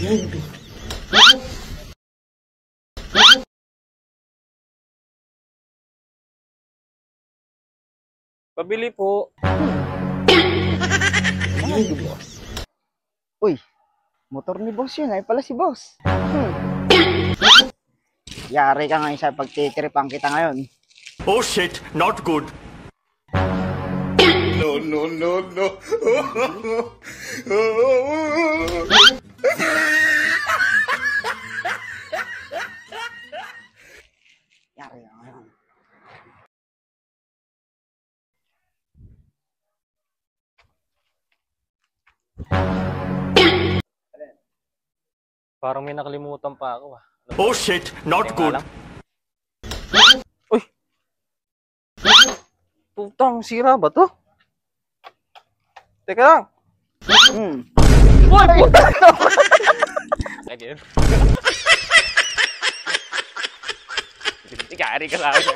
Pabili po. Boss. Uy, motor ni boss yun. Ay pala si boss. Yari ka ngayon sa pagtitripang kita ngayon. Oh shit, not good. No, no, no, no. Yari ka ngayon. Parang may nakalimutan pa ako ah. Oh shit, not good. Uy! Putang, sira ba to? Teka lang! Uy! Putang! Lagi yun. Ikari ka sa akin.